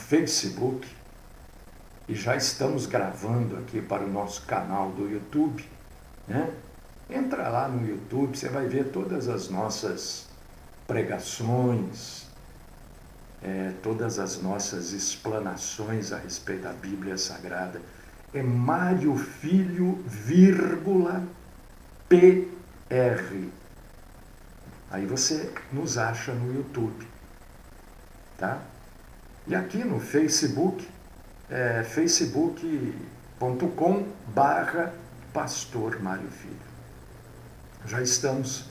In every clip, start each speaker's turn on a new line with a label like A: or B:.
A: Facebook e já estamos gravando aqui para o nosso canal do YouTube, né? Entra lá no YouTube, você vai ver todas as nossas pregações, todas as nossas explanações a respeito da Bíblia Sagrada. É Mário Filho, vírgula, PR. Aí você nos acha no YouTube, tá? E aqui no Facebook, facebook.com/Pastor Mário Filho. Já estamos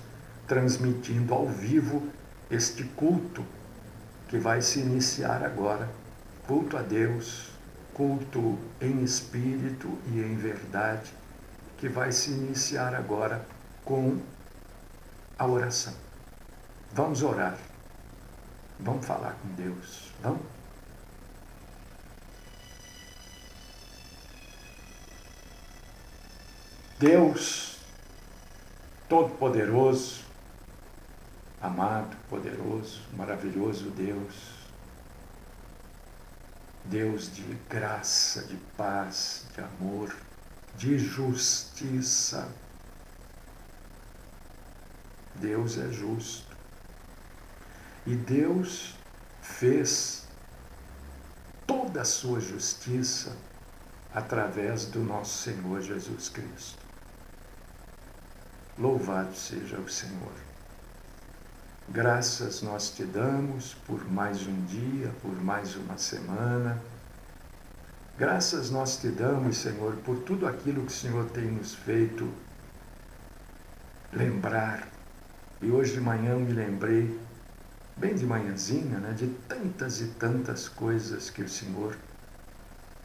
A: transmitindo ao vivo este culto que vai se iniciar agora. Culto a Deus, culto em espírito e em verdade, que vai se iniciar agora com a oração. Vamos orar. Vamos falar com Deus. Vamos? Deus Todo-Poderoso, amado, poderoso, maravilhoso Deus, Deus de graça, de paz, de amor, de justiça. Deus é justo. E Deus fez toda a sua justiça através do nosso Senhor Jesus Cristo. Louvado seja o Senhor. Graças nós te damos por mais um dia, por mais uma semana. Graças nós te damos, Senhor, por tudo aquilo que o Senhor tem nos feito lembrar. E hoje de manhã eu me lembrei, bem de manhãzinha, né, de tantas e tantas coisas que o Senhor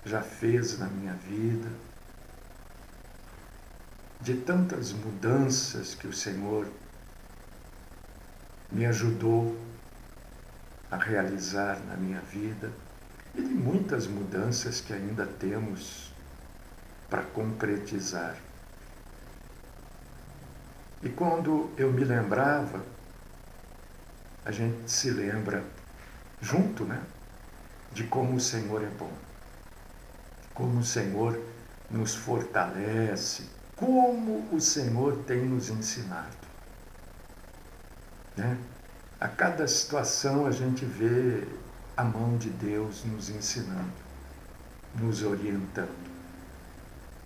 A: já fez na minha vida, de tantas mudanças que o Senhor me ajudou a realizar na minha vida e de muitas mudanças que ainda temos para concretizar. E quando eu me lembrava, a gente se lembra junto, né, de como o Senhor é bom, como o Senhor nos fortalece, como o Senhor tem nos ensinado, né? A cada situação a gente vê a mão de Deus nos ensinando, nos orientando.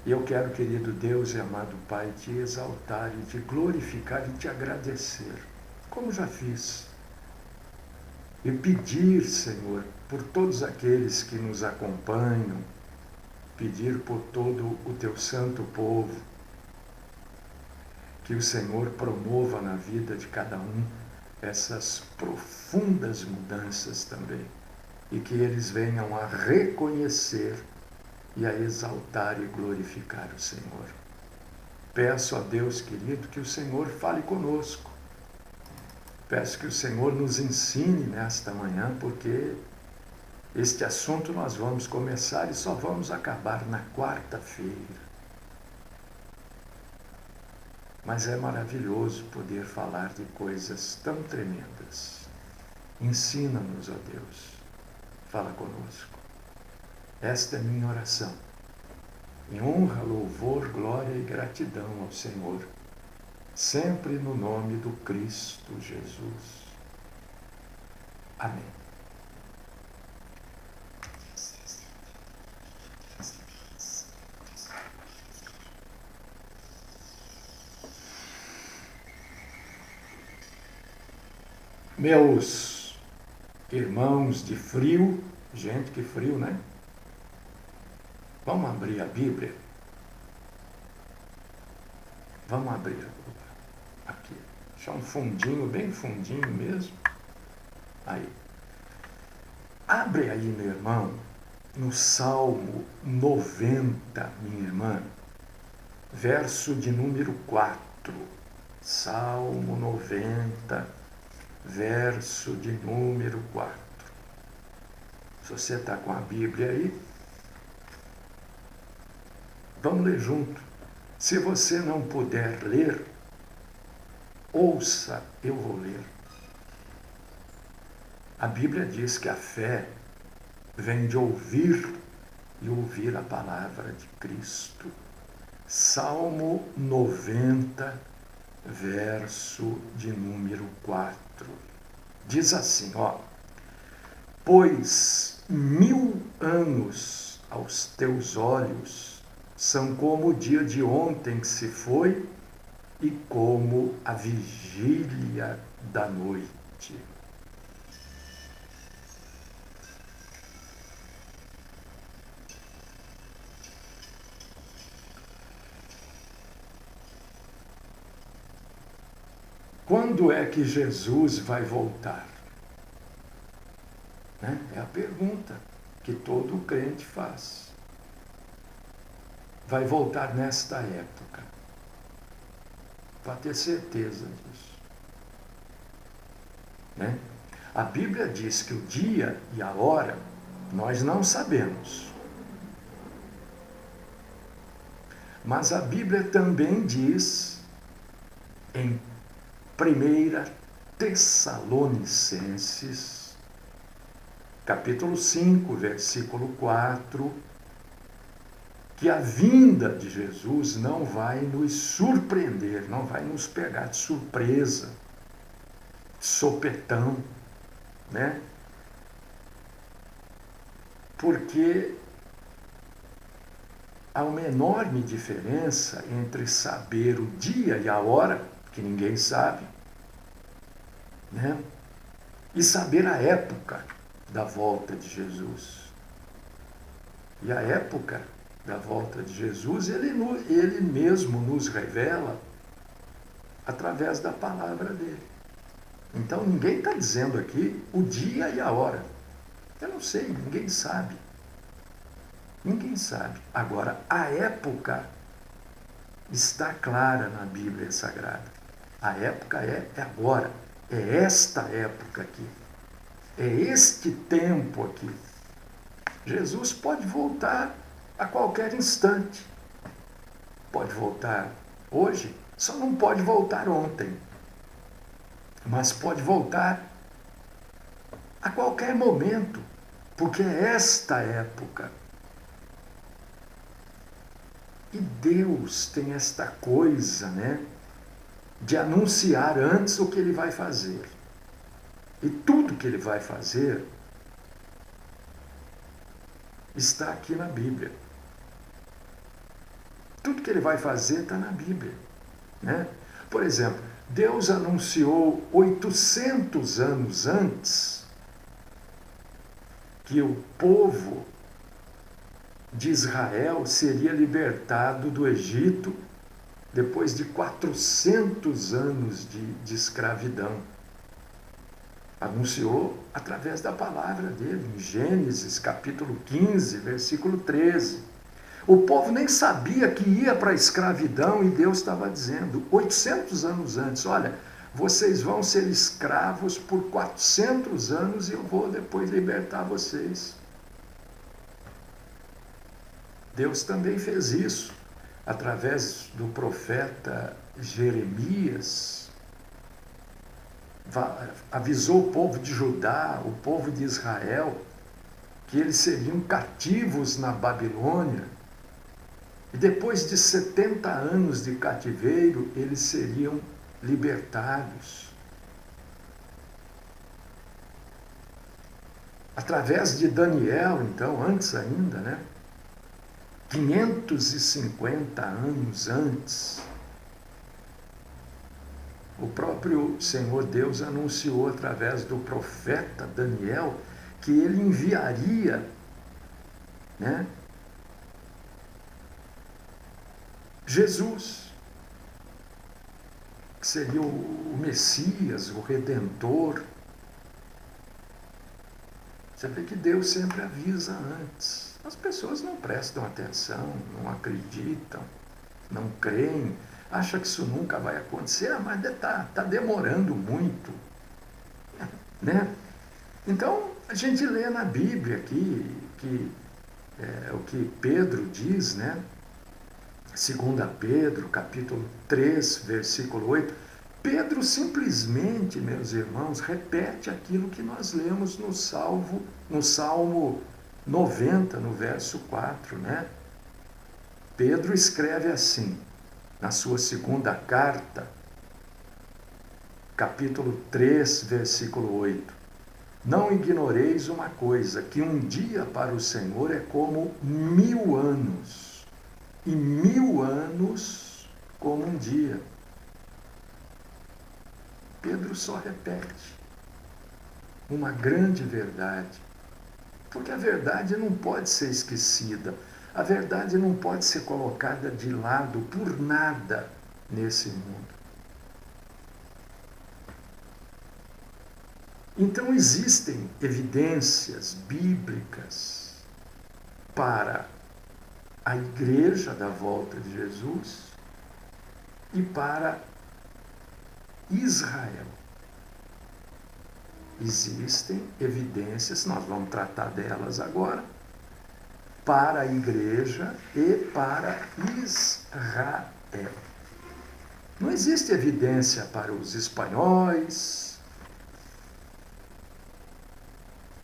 A: E eu quero, querido Deus e amado Pai, te exaltar e te glorificar e te agradecer, como já fiz. E pedir, Senhor, por todos aqueles que nos acompanham, pedir por todo o teu santo povo, que o Senhor promova na vida de cada um essas profundas mudanças também, e que eles venham a reconhecer e a exaltar e glorificar o Senhor. Peço a Deus, querido, que o Senhor fale conosco. Peço que o Senhor nos ensine nesta manhã, porque este assunto nós vamos começar e só vamos acabar na quarta-feira. Mas é maravilhoso poder falar de coisas tão tremendas. Ensina-nos, ó Deus. Fala conosco. Esta é minha oração. Em honra, louvor, glória e gratidão ao Senhor. Sempre no nome do Cristo Jesus. Amém. Meus irmãos de frio, gente que frio, né? Vamos abrir a Bíblia? Vamos abrir aqui. Deixar um fundinho, bem fundinho mesmo. Aí. Abre aí, meu irmão, no Salmo 90, minha irmã, verso de número 4. Salmo 90, verso de número 4. Se você está com a Bíblia aí, vamos ler junto. Se você não puder ler, ouça, eu vou ler. A Bíblia diz que a fé vem de ouvir e ouvir a palavra de Cristo. Salmo 90, verso de número 4. Diz assim, pois 1000 anos aos teus olhos são como o dia de ontem que se foi e como a vigília da noite. Quando é que Jesus vai voltar? É a pergunta que todo crente faz. Vai voltar nesta época. Vai ter certeza disso. A Bíblia diz que o dia e a hora nós não sabemos. Mas a Bíblia também diz em 1 Tessalonicenses, capítulo 5, versículo 4, que a vinda de Jesus não vai nos surpreender, não vai nos pegar de surpresa, de sopetão, Porque há uma enorme diferença entre saber o dia e a hora, que ninguém sabe, e saber a época da volta de Jesus. E a época da volta de Jesus, ele mesmo nos revela através da palavra dele. Então ninguém está dizendo aqui o dia e a hora. Eu não sei, ninguém sabe. Ninguém sabe. Agora, a época está clara na Bíblia Sagrada. A época é agora. É esta época aqui. É este tempo aqui. Jesus pode voltar a qualquer instante. Pode voltar hoje, só não pode voltar ontem. Mas pode voltar a qualquer momento, porque é esta época. E Deus tem esta coisa, de anunciar antes o que ele vai fazer. E tudo que ele vai fazer está aqui na Bíblia. Tudo que ele vai fazer está na Bíblia. Por exemplo, Deus anunciou 800 anos antes que o povo de Israel seria libertado do Egito depois de 400 anos de escravidão. Anunciou através da palavra dele, em Gênesis capítulo 15, versículo 13. O povo nem sabia que ia para a escravidão e Deus estava dizendo, 800 anos antes, olha, vocês vão ser escravos por 400 anos e eu vou depois libertar vocês. Deus também fez isso através do profeta Jeremias. Avisou o povo de Judá, o povo de Israel, que eles seriam cativos na Babilônia. E depois de 70 anos de cativeiro, eles seriam libertados. Através de Daniel, então, antes ainda, 550 anos antes, o próprio Senhor Deus anunciou através do profeta Daniel que ele enviaria, Jesus, que seria o Messias, o Redentor. Você vê que Deus sempre avisa antes. As pessoas não prestam atenção, não acreditam, não creem, acham que isso nunca vai acontecer, mas está demorando muito. Então, a gente lê na Bíblia aqui o que Pedro diz, 2 Pedro, capítulo 3, versículo 8. Pedro simplesmente, meus irmãos, repete aquilo que nós lemos no Salmo 90, no verso 4, né? Pedro escreve assim, na sua segunda carta, capítulo 3, versículo 8. Não ignoreis uma coisa, que um dia para o Senhor é como 1000 anos, e 1000 anos como um dia. Pedro só repete uma grande verdade, porque a verdade não pode ser esquecida, a verdade não pode ser colocada de lado por nada nesse mundo. Então existem evidências bíblicas para a igreja da volta de Jesus e para Israel. Existem evidências, nós vamos tratar delas agora, para a igreja e para Israel. Não existe evidência para os espanhóis,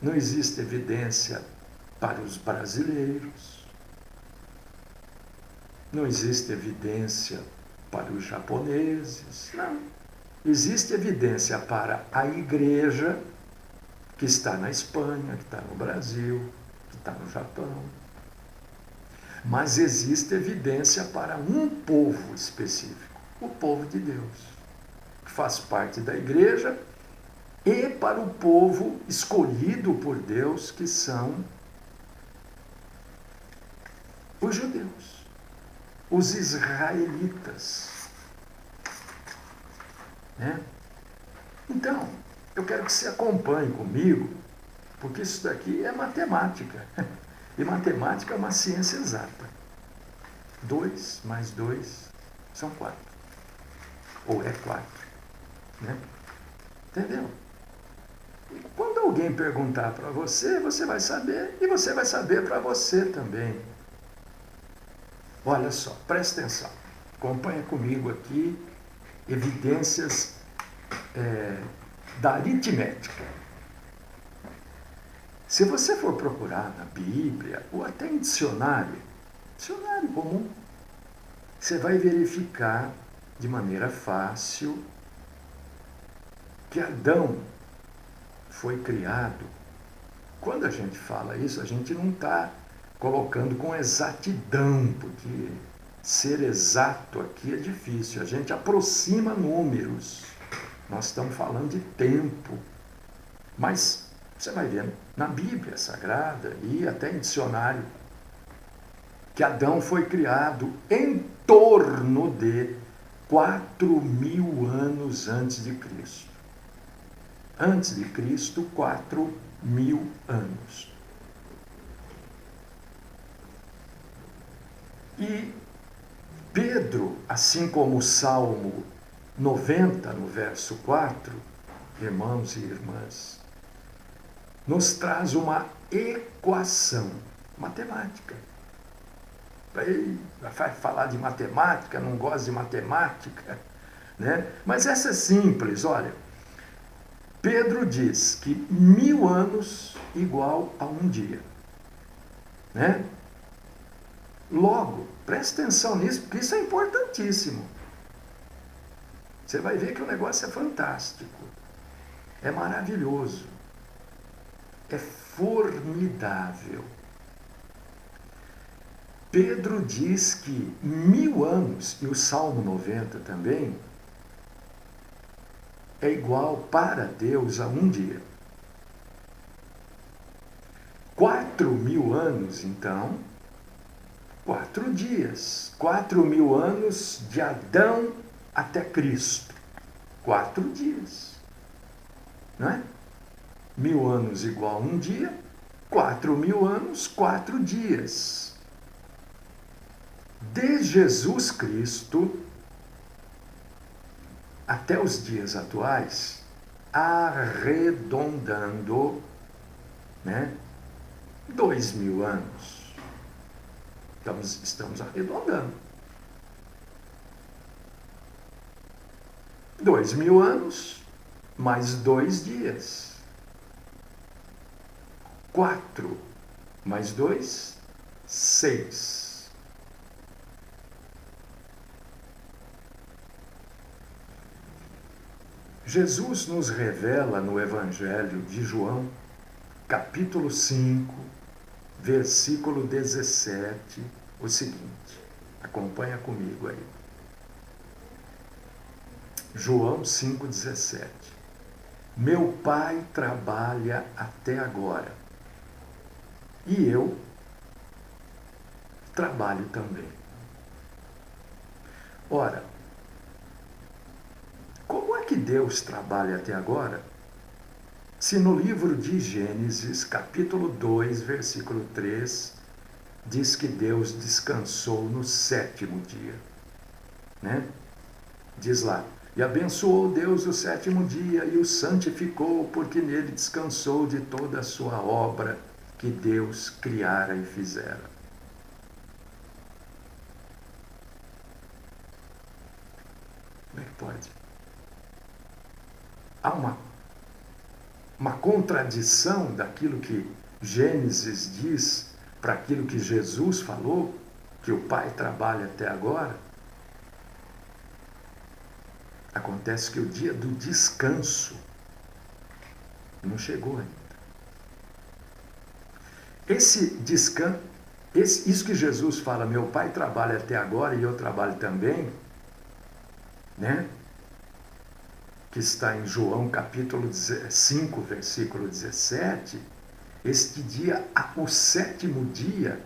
A: não existe evidência para os brasileiros, não existe evidência para os japoneses, não. Existe evidência para a igreja que está na Espanha, que está no Brasil, que está no Japão. Mas existe evidência para um povo específico, o povo de Deus, que faz parte da igreja, e para o povo escolhido por Deus, que são os judeus, os israelitas. Né? Então, eu quero que você acompanhe comigo, porque isso daqui é matemática. E matemática é uma ciência exata. 2 mais 2 são 4. Ou é 4. Né? Entendeu? E quando alguém perguntar para você, você vai saber, e você vai saber para você também. Olha só, presta atenção. Acompanha comigo aqui evidências da aritmética. Se você for procurar na Bíblia, ou até em dicionário comum, você vai verificar de maneira fácil que Adão foi criado. Quando a gente fala isso, a gente não está colocando com exatidão, porque ser exato aqui é difícil. A gente aproxima números. Nós estamos falando de tempo. Mas você vai ver na Bíblia Sagrada e até em dicionário que Adão foi criado em torno de 4.000 anos antes de Cristo. Antes de Cristo, 4.000 anos. E Pedro, assim como o Salmo 90, no verso 4, irmãos e irmãs, nos traz uma equação matemática. Vai falar de matemática, não gosta de matemática, né? Mas essa é simples, olha. Pedro diz que 1000 anos igual a um dia, né? Logo, preste atenção nisso, porque isso é importantíssimo. Você vai ver que o negócio é fantástico, é maravilhoso, é formidável. Pedro diz que 1000 anos, e o Salmo 90 também, é igual para Deus a um dia. 4.000 anos, então, 4 dias. 4.000 anos de Adão até Cristo. 4 dias. Não é? 1000 anos igual a um dia, 4.000 anos, 4 dias. De Jesus Cristo até os dias atuais, arredondando, né, 2.000 anos. Estamos arredondando. 2.000 anos, mais 2 dias. 4 mais 2, 6. Jesus nos revela no Evangelho de João, capítulo 5, versículo 17, o seguinte. Acompanha comigo aí. João 5,17. Meu Pai trabalha até agora, e eu trabalho também. Ora, como é que Deus trabalha até agora? Se no livro de Gênesis, capítulo 2, versículo 3, diz que Deus descansou no 7º dia, né? Diz lá, e abençoou Deus o 7º dia e o santificou, porque nele descansou de toda a sua obra que Deus criara e fizera. Como é que pode? Há uma contradição daquilo que Gênesis diz para aquilo que Jesus falou, que o Pai trabalha até agora. Acontece que o dia do descanso não chegou ainda. Esse descanso, isso que Jesus fala, meu Pai trabalha até agora e eu trabalho também, né? Que está em João capítulo 5, versículo 17, este dia, o 7º dia,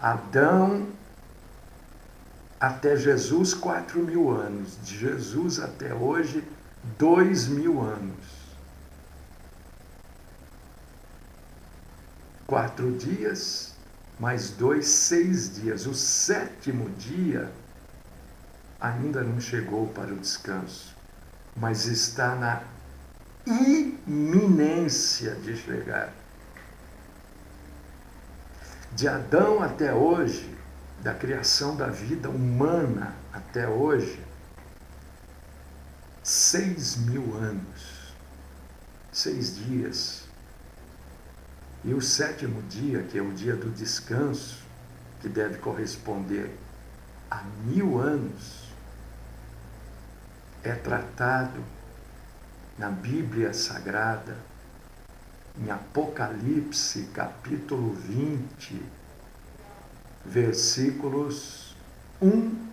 A: Adão até Jesus, 4.000 anos. De Jesus até hoje, 2.000 anos. 4 dias, mais 2, 6 dias. O 7º dia ainda não chegou para o descanso, mas está na iminência de chegar. De Adão até hoje, da criação da vida humana até hoje, 6.000 anos, 6 dias. E o 7º dia, que é o dia do descanso, que deve corresponder a 1.000 anos, é tratado na Bíblia Sagrada, em Apocalipse, capítulo 20, versículos 1,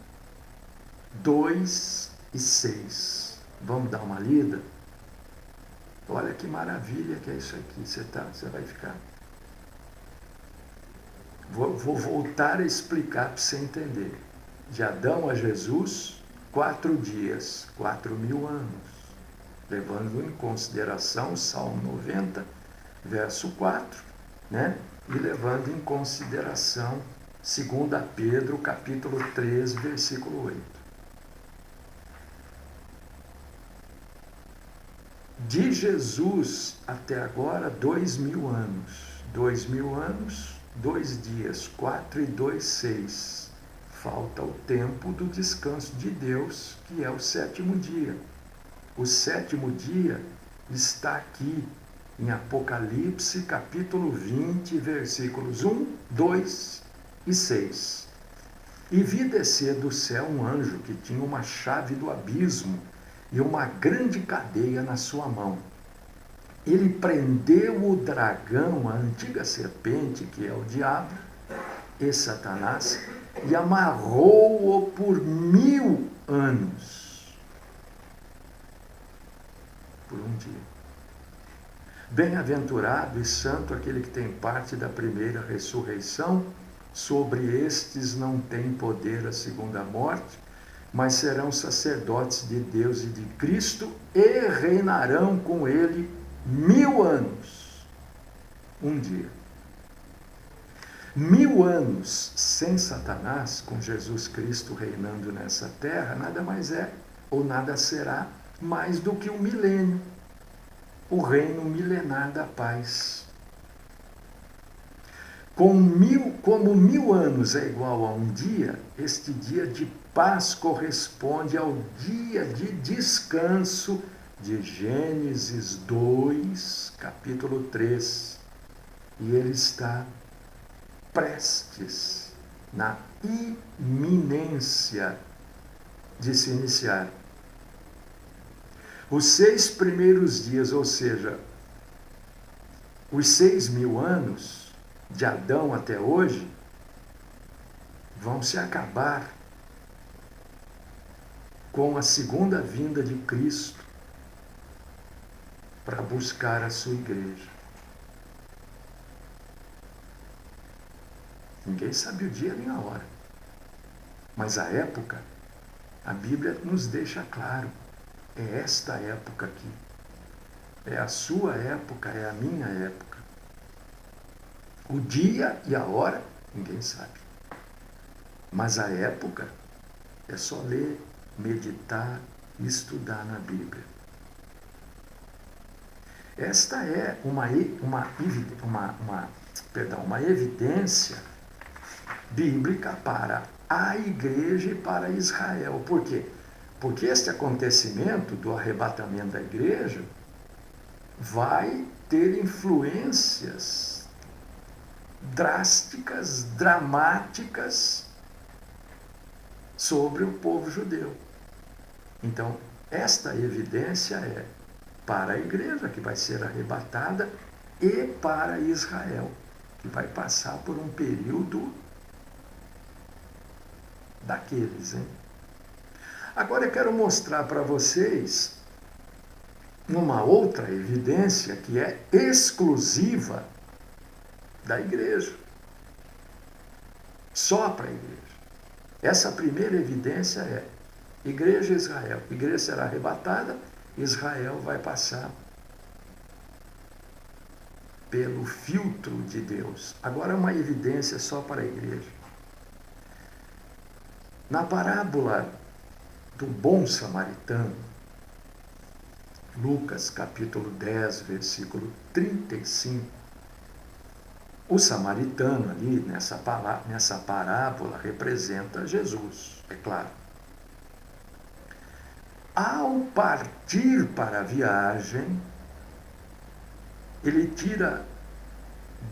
A: 2 e 6. Vamos dar uma lida? Olha que maravilha que é isso aqui. Você vai ficar. Vou voltar a explicar para você entender. De Adão a Jesus, 4 dias, 4.000 anos. Levando em consideração o Salmo 90, verso 4, né? E levando em consideração 2 Pedro, capítulo 3, versículo 8. De Jesus até agora, 2.000 anos. 2.000 anos, 2 dias, 4 e 2, 6. Falta o tempo do descanso de Deus, que é o 7º dia. O 7º dia está aqui em Apocalipse, capítulo 20, versículos 1, 2 e 6. E vi descer do céu um anjo que tinha uma chave do abismo e uma grande cadeia na sua mão. Ele prendeu o dragão, a antiga serpente, que é o diabo, e Satanás, e amarrou-o por 1.000 anos. Por um dia. Bem-aventurado e santo aquele que tem parte da primeira ressurreição. Sobre estes não tem poder a segunda morte, mas serão sacerdotes de Deus e de Cristo e reinarão com ele 1.000 anos. Um dia. 1.000 anos sem Satanás, com Jesus Cristo reinando nessa terra, nada mais é, ou nada será, mais do que um milênio. O reino milenar da paz. Como 1.000 anos é igual a um dia, este dia de paz corresponde ao dia de descanso de Gênesis 2, capítulo 3. E ele está prestes, na iminência de se iniciar. Os 6 primeiros dias, ou seja, os 6.000 anos de Adão até hoje, vão se acabar com a segunda vinda de Cristo para buscar a sua igreja. Ninguém sabe o dia nem a hora, mas a época, a Bíblia nos deixa claro, é esta época aqui. É a sua época, é a minha época. O dia e a hora, ninguém sabe. Mas a época é só ler, meditar e estudar na Bíblia. Esta é uma evidência bíblica para a igreja e para Israel. Por quê? Porque este acontecimento do arrebatamento da igreja vai ter influências drásticas, dramáticas sobre o povo judeu. Então, esta evidência é para a igreja, que vai ser arrebatada, e para Israel, que vai passar por um período daqueles, hein? Agora eu quero mostrar para vocês uma outra evidência que é exclusiva da igreja. Só para a igreja. Essa primeira evidência é igreja e Israel. A igreja será arrebatada, Israel vai passar pelo filtro de Deus. Agora uma evidência só para a igreja. Na parábola do bom samaritano, Lucas capítulo 10, versículo 35, o samaritano ali, nessa parábola, representa Jesus, é claro. Ao partir para a viagem, ele tira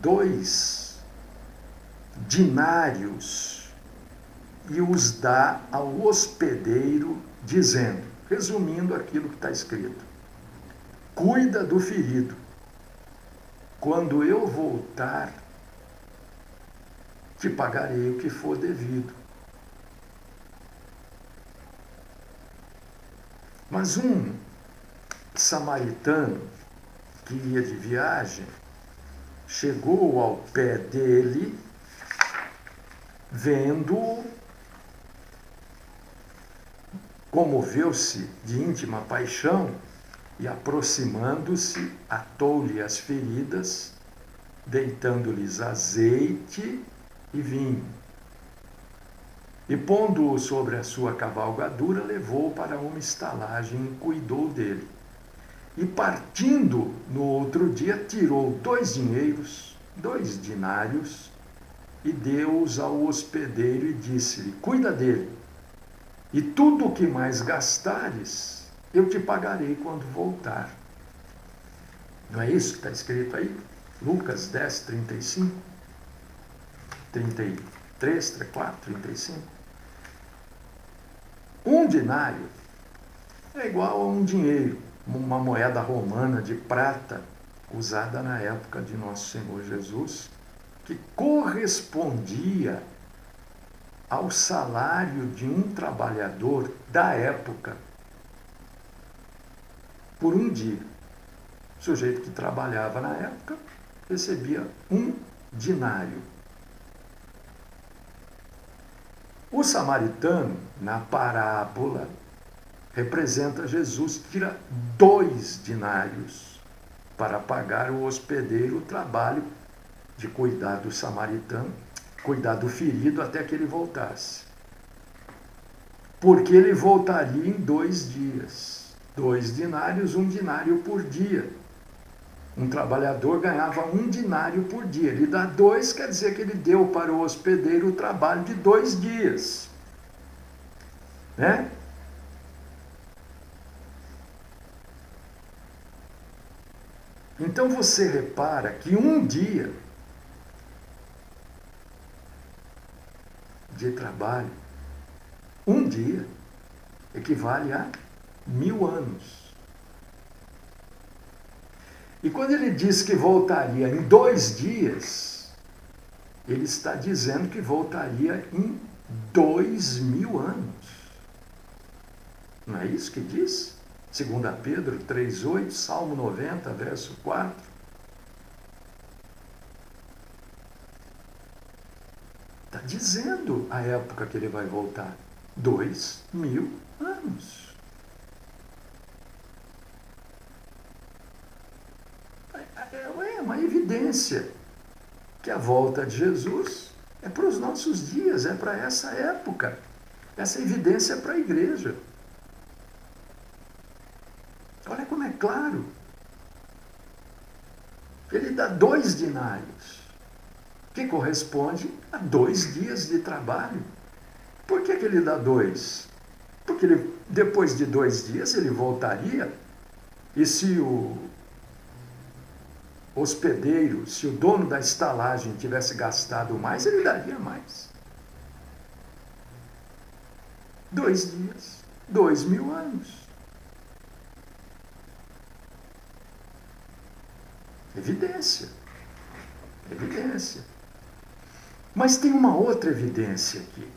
A: 2 dinários e os dá ao hospedeiro, dizendo, resumindo aquilo que está escrito: cuida do ferido, quando eu voltar, te pagarei o que for devido. Mas um samaritano que ia de viagem chegou ao pé dele, vendo-o, comoveu-se de íntima paixão e, aproximando-se, atou-lhe as feridas, deitando-lhes azeite e vinho. E, pondo-o sobre a sua cavalgadura, levou-o para uma estalagem e cuidou dele. E, partindo no outro dia, tirou 2 dinheiros, 2 dinários, e deu-os ao hospedeiro e disse-lhe: cuida dele, e tudo o que mais gastares, eu te pagarei quando voltar. Não é isso que está escrito aí? Lucas 10, 35, 33, 34, 35. Um dinário é igual a um dinheiro, uma moeda romana de prata, usada na época de nosso Senhor Jesus, que correspondia ao salário de um trabalhador da época por um dia. O sujeito que trabalhava na época recebia 1 dinário. O samaritano, na parábola, representa Jesus, tira 2 dinários para pagar o hospedeiro o trabalho de cuidar do samaritano, cuidar do ferido até que ele voltasse. Porque ele voltaria em 2 dias. 2 dinários, 1 dinário por dia. Um trabalhador ganhava 1 dinário por dia. Ele dá 2, quer dizer que ele deu para o hospedeiro o trabalho de 2 dias. Né? Então você repara que um dia de trabalho. Um dia equivale a 1000 anos. E quando ele diz que voltaria em 2 dias, ele está dizendo que voltaria em 2000 anos. Não é isso que diz? 2 Pedro 3,8, Salmo 90, verso 4. Está dizendo a época que ele vai voltar. 2000 anos. É uma evidência que a volta de Jesus é para os nossos dias, é para essa época. Essa evidência é para a igreja. Olha como é claro. Ele dá 2 denários, que corresponde a 2 dias de trabalho. Por que ele dá 2? Porque depois de 2 dias ele voltaria, e se o hospedeiro, se o dono da estalagem tivesse gastado mais, ele daria mais. 2 dias, 2000 anos. Evidência. Evidência. Mas tem uma outra evidência aqui.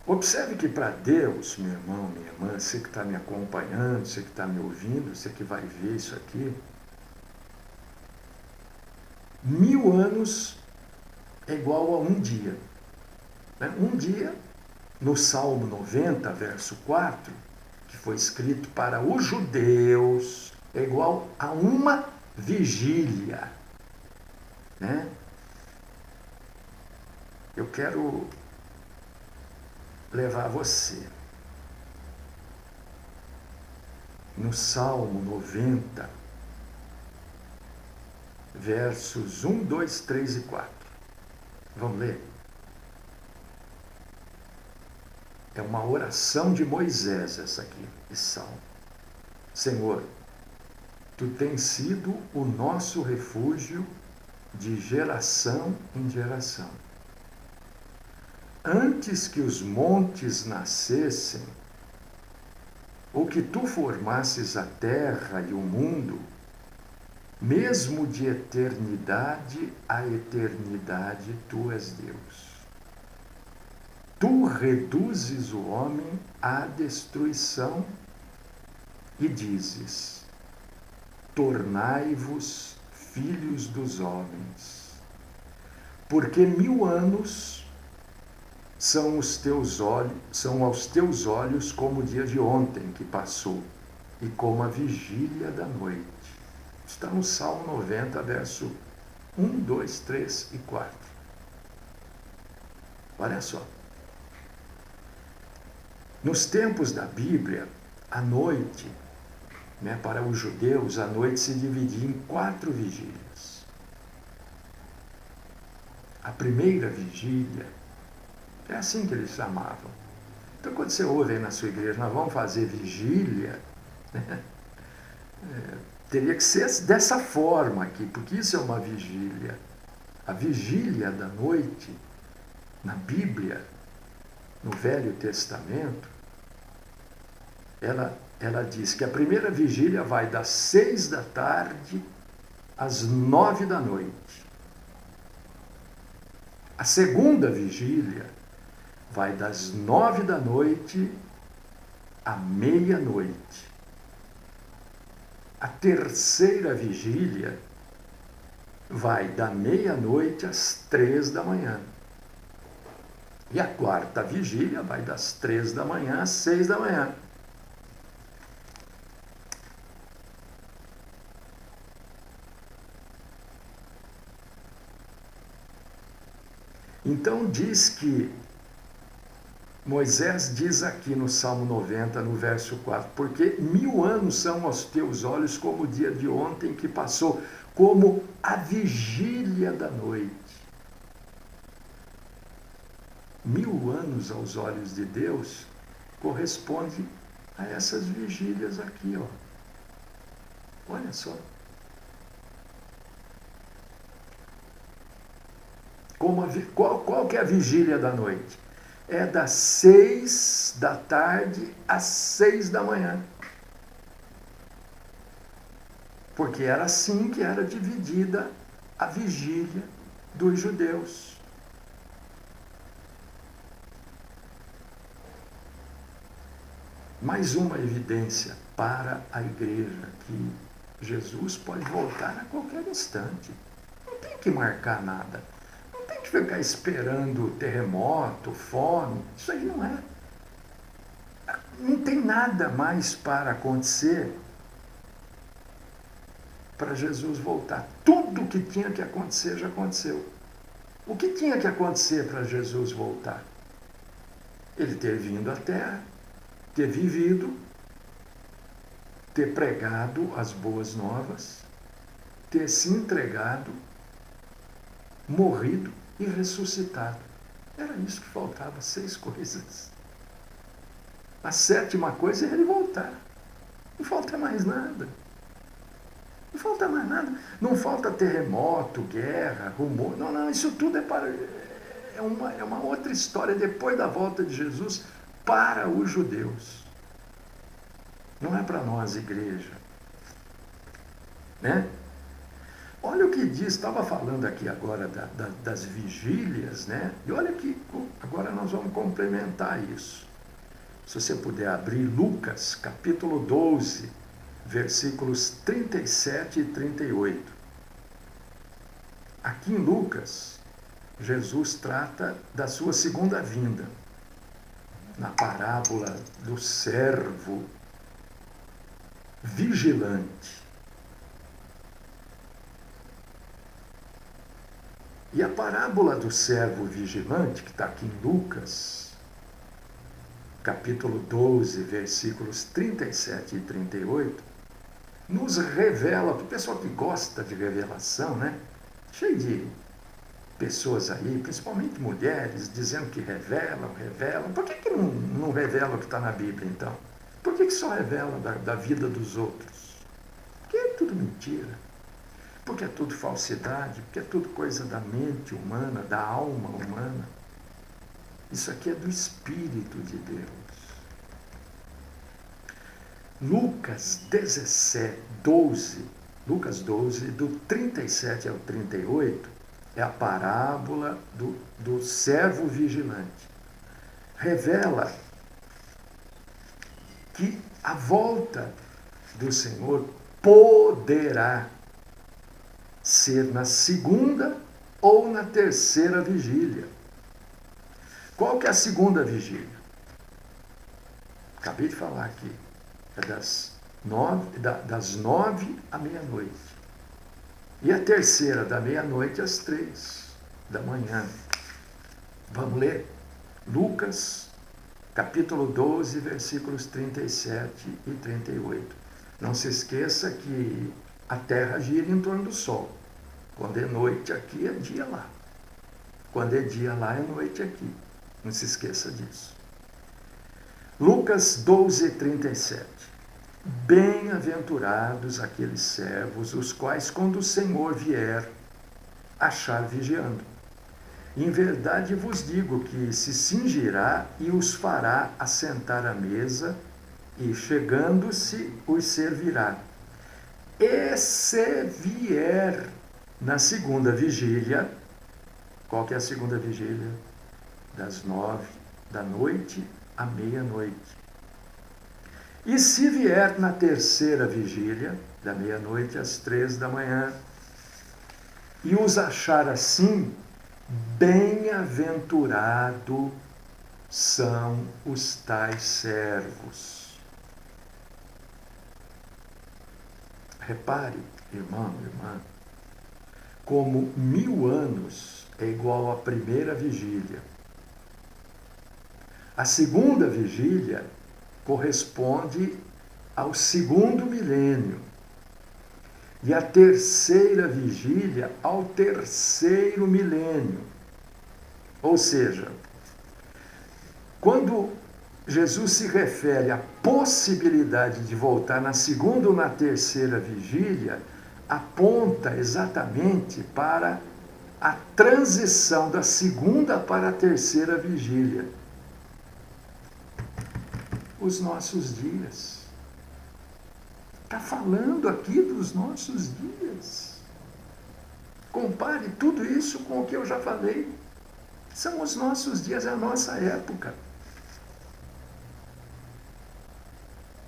A: Observe que para Deus, meu irmão, minha irmã, você que está me acompanhando, você que está me ouvindo, você que vai ver isso aqui, 1000 anos é igual a um dia. Um dia, no Salmo 90, verso 4, que foi escrito para os judeus, é igual a uma vigília. Né? Eu quero levar você no Salmo 90, versos 1, 2, 3 e 4. Vamos ler? É uma oração de Moisés essa aqui, esse salmo. Senhor, Tu tens sido o nosso refúgio de geração em geração. Antes que os montes nascessem, ou que Tu formasses a terra e o mundo, mesmo de eternidade a eternidade, Tu és Deus. Tu reduzes o homem à destruição e dizes: tornai-vos filhos dos homens, porque 1000 anos são aos teus olhos como o dia de ontem que passou, e como a vigília da noite. Está no Salmo 90, verso 1, 2, 3 e 4. Olha só. Nos tempos da Bíblia, a noite, para os judeus, a noite se dividia em 4 vigílias. A primeira vigília, é assim que eles chamavam. Então, quando você ouve aí na sua igreja, nós vamos fazer vigília, né? Teria que ser dessa forma aqui, porque isso é uma vigília. A vigília da noite, na Bíblia, no Velho Testamento, ela diz que a primeira vigília vai das 6 da tarde às 9 da noite. A segunda vigília vai das 9 da noite à meia-noite. A terceira vigília vai da meia-noite às 3 da manhã. E a quarta vigília vai das 3 da manhã às 6 da manhã. Então diz que Moisés diz aqui no Salmo 90, no verso 4, porque 1000 anos são aos teus olhos como o dia de ontem que passou, como a vigília da noite. 1000 anos aos olhos de Deus corresponde a essas vigílias aqui, ó. Olha só. Qual que é a vigília da noite? É das 6 da tarde às 6 da manhã. Porque era assim que era dividida a vigília dos judeus. Mais uma evidência para a igreja que Jesus pode voltar a qualquer instante. Não tem que marcar nada. Não tem que ficar esperando terremoto, fome. Isso aí não é. Não tem nada mais para acontecer para Jesus voltar. Tudo que tinha que acontecer já aconteceu. O que tinha que acontecer para Jesus voltar? Ele ter vindo à Terra, ter vivido, ter pregado as boas novas, ter se entregado, morrido e ressuscitado. Era isso que faltava, 6 coisas. A 7ª coisa é ele voltar. Não falta mais nada. Não falta mais nada. Não falta terremoto, guerra, rumor. Não, isso tudo é uma outra história depois da volta de Jesus para os judeus. Não é para nós, igreja. Né? Olha o que diz, estava falando aqui agora das vigílias, né? E olha que agora nós vamos complementar isso. Se você puder abrir Lucas, capítulo 12, versículos 37 e 38. Aqui em Lucas, Jesus trata da sua segunda vinda, na parábola do servo vigilante. E a parábola do servo vigilante, que está aqui em Lucas, capítulo 12, versículos 37 e 38, nos revela, para o pessoal que gosta de revelação, né? Cheio de pessoas aí, principalmente mulheres, dizendo que revelam. Por que não revela o que está na Bíblia, então? Por que só revela da vida dos outros? Porque é tudo mentira. Porque é tudo falsidade, porque é tudo coisa da mente humana, da alma humana. Isso aqui é do Espírito de Deus. Lucas 12, do 37 ao 38, é a parábola do servo vigilante. Revela que a volta do Senhor poderá ser na segunda ou na terceira vigília. Qual que é a segunda vigília? Acabei de falar aqui. É das 9 à meia-noite. E a terceira, da meia-noite às 3 da manhã. Vamos ler? Lucas, capítulo 12, versículos 37 e 38. Não se esqueça que a Terra gira em torno do Sol. Quando é noite aqui, é dia lá. Quando é dia lá, é noite aqui. Não se esqueça disso. Lucas 12, 37. Bem-aventurados aqueles servos, os quais, quando o Senhor vier, achar vigiando. Em verdade vos digo que se cingirá e os fará assentar à mesa, e chegando-se os servirá. E se vier na segunda vigília, qual que é a segunda vigília? Das 9 da noite à meia-noite. E se vier na terceira vigília, da meia-noite às 3 da manhã, e os achar assim, bem-aventurado são os tais servos. Repare, irmão, irmã, como 1000 anos é igual à primeira vigília. A segunda vigília corresponde ao segundo milênio. E a terceira vigília ao terceiro milênio. Ou seja, quando Jesus se refere à possibilidade de voltar na segunda ou na terceira vigília, aponta exatamente para a transição da segunda para a terceira vigília. Os nossos dias. Está falando aqui dos nossos dias. Compare tudo isso com o que eu já falei. São os nossos dias, é a nossa época.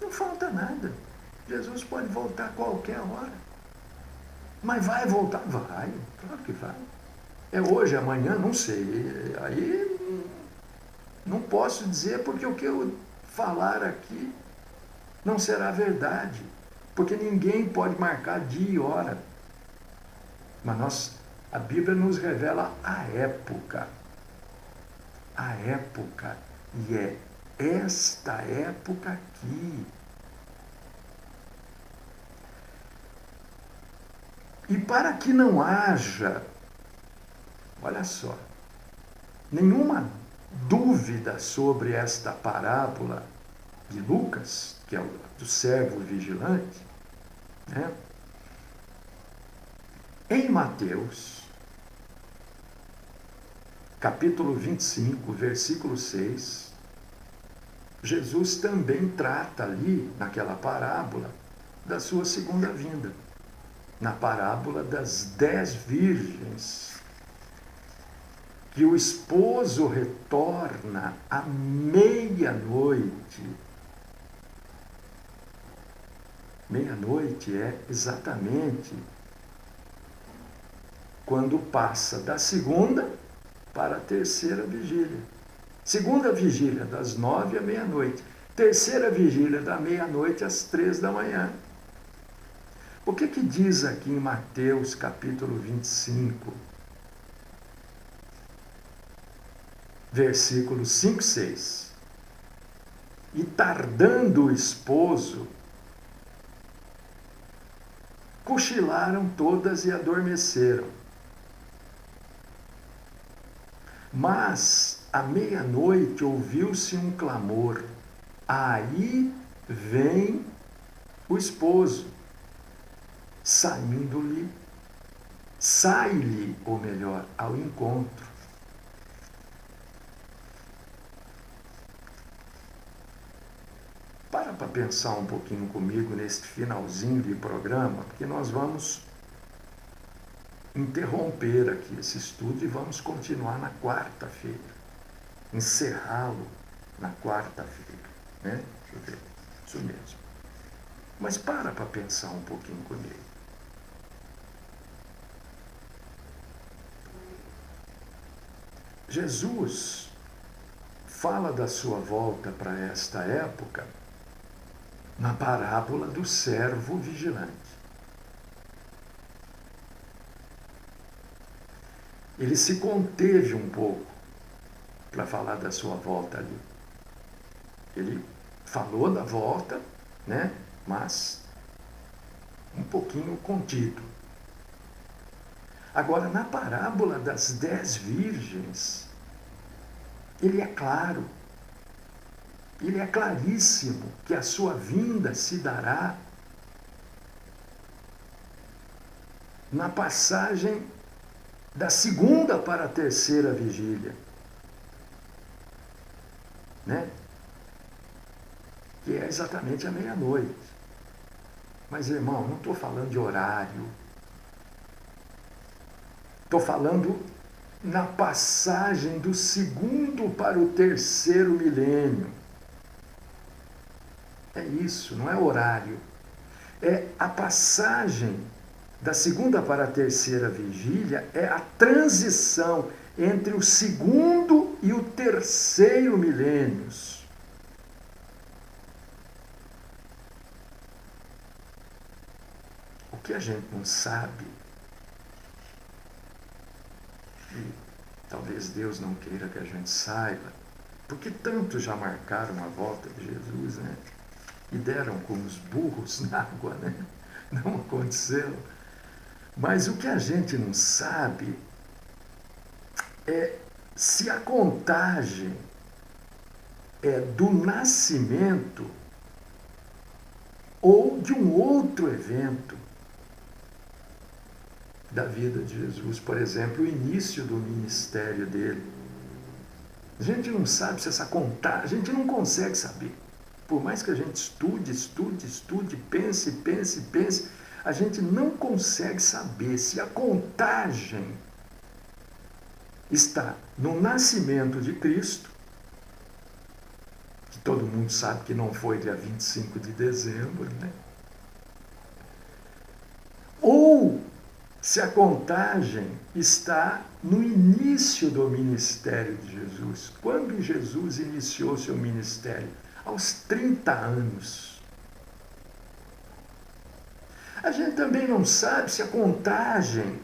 A: Não falta nada. Jesus pode voltar a qualquer hora. Mas vai voltar? Vai, claro que vai. É hoje, amanhã, não sei. Aí não posso dizer, porque o que eu falar aqui não será verdade. Porque ninguém pode marcar dia e hora. Mas a Bíblia nos revela a época. A época. E é esta época aqui. E para que não haja, olha só, nenhuma dúvida sobre esta parábola de Lucas, que é o do servo vigilante, né? Em Mateus, capítulo 25, versículo 6, Jesus também trata ali, naquela parábola, da sua segunda vinda. Na parábola das 10 virgens, que o esposo retorna à meia-noite. Meia-noite é exatamente quando passa da segunda para a terceira vigília. Segunda vigília, das 9 à meia-noite. Terceira vigília, da meia-noite às 3 da manhã. O que diz aqui em Mateus, capítulo 25, versículos 5 e 6? E tardando o esposo, cochilaram todas e adormeceram. Mas, à meia-noite, ouviu-se um clamor. Aí vem o esposo. Sai-lhe, ou melhor, ao encontro. Para pensar um pouquinho comigo neste finalzinho de programa, porque nós vamos interromper aqui esse estudo e vamos continuar na quarta-feira. Encerrá-lo na quarta-feira, né? Deixa eu ver, isso mesmo. Mas para pensar um pouquinho comigo. Jesus fala da sua volta para esta época na parábola do servo vigilante. Ele se conteve um pouco para falar da sua volta ali. Ele falou da volta, né? Mas um pouquinho contido. Agora, na parábola das 10 virgens, ele é claro, ele é claríssimo que a sua vinda se dará na passagem da segunda para a terceira vigília, né? Que é exatamente a meia-noite. Mas, irmão, não estou falando de horário. Estou falando na passagem do segundo para o terceiro milênio. É isso, não é horário. É a passagem da segunda para a terceira vigília, é a transição entre o segundo e o terceiro milênios. O que a gente não sabe, e talvez Deus não queira que a gente saiba, porque tantos já marcaram a volta de Jesus, né? E deram como os burros na água, né? Não aconteceu. Mas o que a gente não sabe é se a contagem é do nascimento ou de um outro evento. da vida de Jesus. Por exemplo, o início do ministério dele. A gente não sabe se essa contagem, a gente não consegue saber. Por mais que a gente estude, pense, a gente não consegue saber se a contagem está no nascimento de Cristo, que todo mundo sabe que não foi dia 25 de dezembro, né? Ou se a contagem está no início do ministério de Jesus. Quando Jesus iniciou seu ministério? Aos 30 anos. A gente também não sabe se a contagem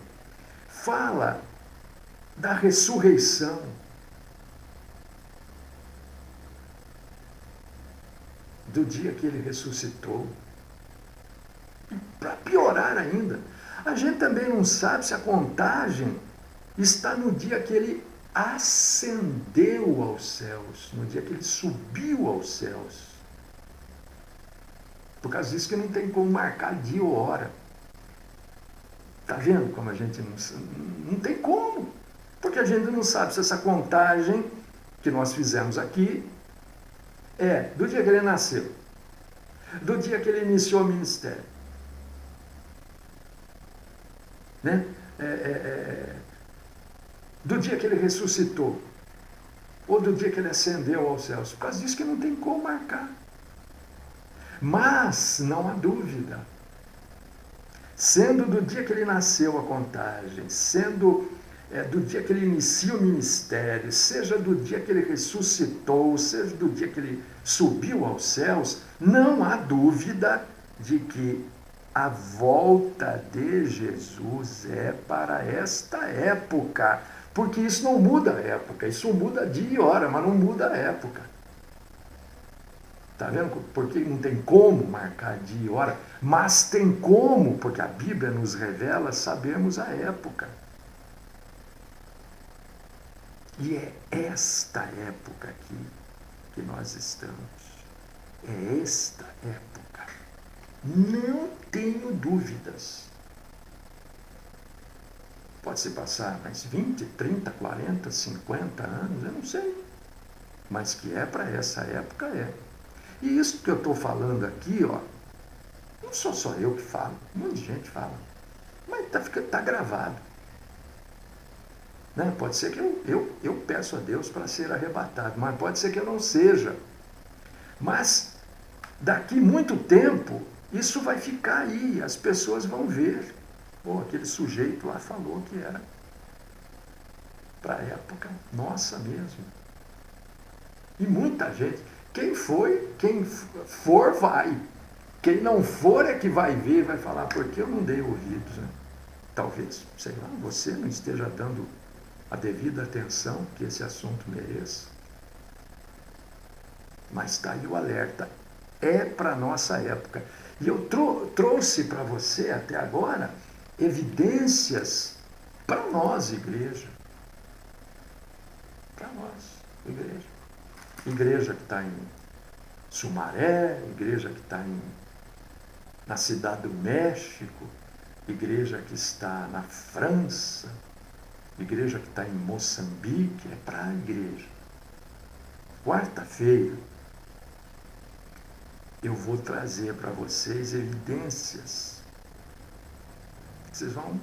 A: fala da ressurreição. Do dia que ele ressuscitou. E para piorar ainda, a gente também não sabe se a contagem está no dia que ele ascendeu aos céus, no dia que ele subiu aos céus. Por causa disso que não tem como marcar dia ou hora. Está vendo como a gente não tem como? Porque a gente não sabe se essa contagem que nós fizemos aqui é do dia que ele nasceu, do dia que ele iniciou o ministério, né? Do dia que ele ressuscitou, ou do dia que ele ascendeu aos céus. Por causa disso que não tem como marcar. Mas não há dúvida, sendo do dia que ele nasceu a contagem, sendo do dia que ele inicia o ministério, seja do dia que ele ressuscitou, seja do dia que ele subiu aos céus, não há dúvida de que a volta de Jesus é para esta época, porque isso não muda a época, isso muda dia e hora, mas não muda a época. Está vendo? Porque não tem como marcar dia e hora, mas tem como, porque a Bíblia nos revela, sabemos a época. E é esta época aqui que nós estamos. É esta época. Não tenho dúvidas. Pode se passar mais 20, 30, 40, 50 anos, eu não sei. Mas que é para essa época, é. E isso que eu estou falando aqui, ó, não sou só eu que falo, um monte de gente fala. Mas tá gravado. Né? Pode ser que eu peço a Deus para ser arrebatado, mas pode ser que eu não seja. Mas daqui muito tempo, isso vai ficar aí, as pessoas vão ver. Pô, aquele sujeito lá falou que era para a época nossa mesmo. E muita gente, quem for vai. Quem não for é que vai ver, vai falar, porque eu não dei ouvidos. Né? Talvez, sei lá, você não esteja dando a devida atenção que esse assunto mereça. Mas está aí o alerta. É para a nossa época. E eu trouxe para você até agora evidências para nós, igreja. Para nós, igreja. Igreja que está em Sumaré, igreja que está na Cidade do México, igreja que está na França, igreja que está em Moçambique, é para a igreja. Quarta-feira, eu vou trazer para vocês evidências. Vocês vão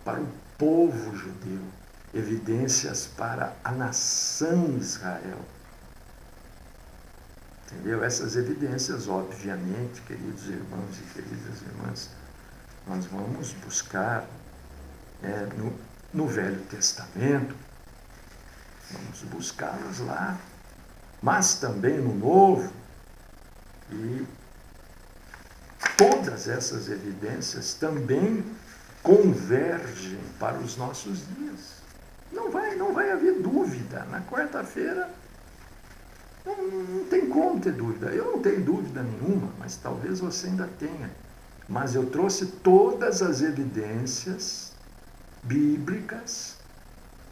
A: para o povo judeu, evidências para a nação Israel. Entendeu? Essas evidências, obviamente, queridos irmãos e queridas irmãs, nós vamos buscar no Velho Testamento, vamos buscá-las lá, mas também no Novo, e todas essas evidências também convergem para os nossos dias. Não vai haver dúvida. Na quarta-feira não tem como ter dúvida. Eu não tenho dúvida nenhuma, mas talvez você ainda tenha. Mas eu trouxe todas as evidências bíblicas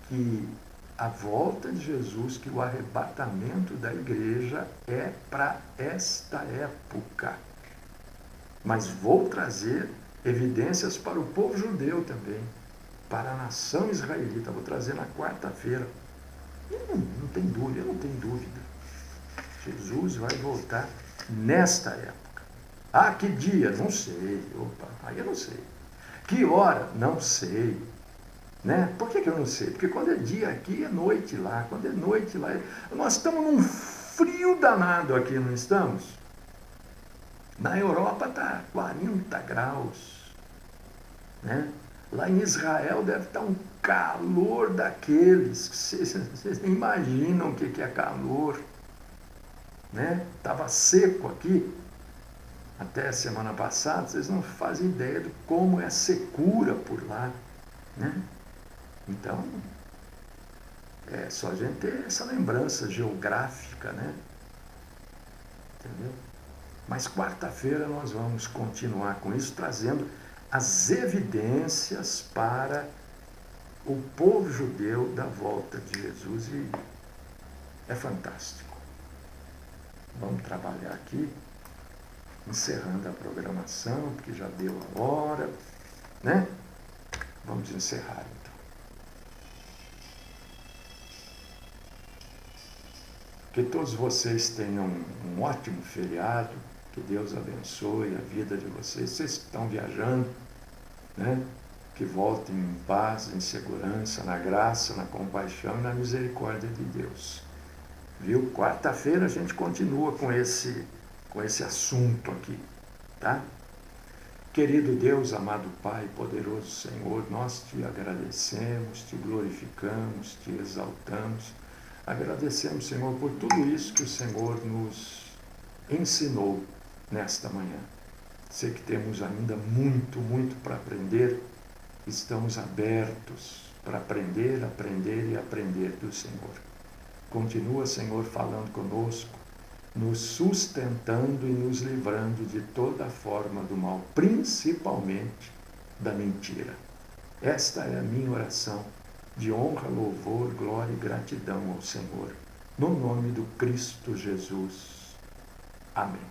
A: que a volta de Jesus, que o arrebatamento da igreja é para esta época. Mas vou trazer evidências para o povo judeu também, para a nação israelita. Vou trazer na quarta-feira. Não tem dúvida, eu não tenho dúvida. Jesus vai voltar nesta época. Ah, que dia? Não sei. Opa, aí eu não sei. Que hora? Não sei. Né? Por que eu não sei? Porque quando é dia aqui, é noite lá. Quando é noite lá... Nós estamos num frio danado aqui, não estamos? Na Europa está 40 graus. Né? Lá em Israel deve estar um calor daqueles. Vocês nem imaginam o que é calor. Né? Estava seco aqui até semana passada, vocês não fazem ideia de como é a secura por lá. Né? Então, é só a gente ter essa lembrança geográfica, né? Entendeu? Mas quarta-feira nós vamos continuar com isso, trazendo as evidências para o povo judeu da volta de Jesus, e é fantástico. Vamos trabalhar aqui, encerrando a programação, porque já deu a hora, né? Vamos encerrar então. Que todos vocês tenham um ótimo feriado, que Deus abençoe a vida de vocês. Vocês que estão viajando, né? Que voltem em paz, em segurança, na graça, na compaixão e na misericórdia de Deus. Viu? Quarta-feira a gente continua com esse assunto aqui, tá? Querido Deus, amado Pai, poderoso Senhor, nós te agradecemos, te glorificamos, te exaltamos. Agradecemos, Senhor, por tudo isso que o Senhor nos ensinou nesta manhã. Sei que temos ainda muito, muito para aprender. Estamos abertos para aprender, aprender e aprender do Senhor. Continua, Senhor, falando conosco, nos sustentando e nos livrando de toda forma do mal, principalmente da mentira. Esta é a minha oração de honra, louvor, glória e gratidão ao Senhor, no nome do Cristo Jesus. Amém.